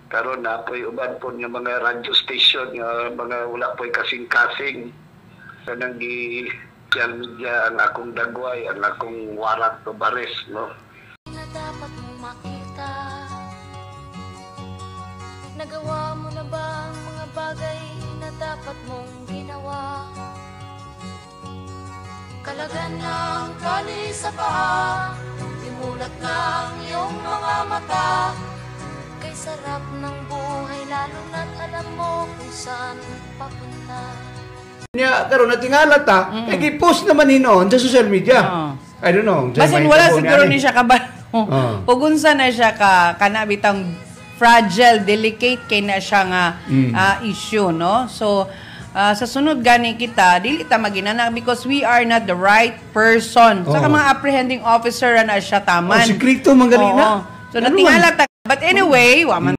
karon na po'y uban po yung mga radio station, yung mga wala po'y kasing-kasing. Kanang di social media ang akong dagway, ang akong warat o baris, no? Na dapat mong makita, nagawa mo na ba ang mga bagay na dapat mong ginawa? Kalagan ng tali sa paa, imulat ng iyong mga mata. Kay sarap ng buhay, lalo na't alam mo kung saan papunta. Niya, karon natingala ta, i-post naman hinoon sa social media. I don't know. Basin wala siguro ni siya kabalo. Ugunsa na siya ka kanabitang fragile, delicate kay na siya nga issue, no? So, sa sunod gani kita, dili ta maginana because we are not the right person. Sa mga apprehending officer na siya taman. Sikrito manggalina. So, natingala ta. But anyway, wa man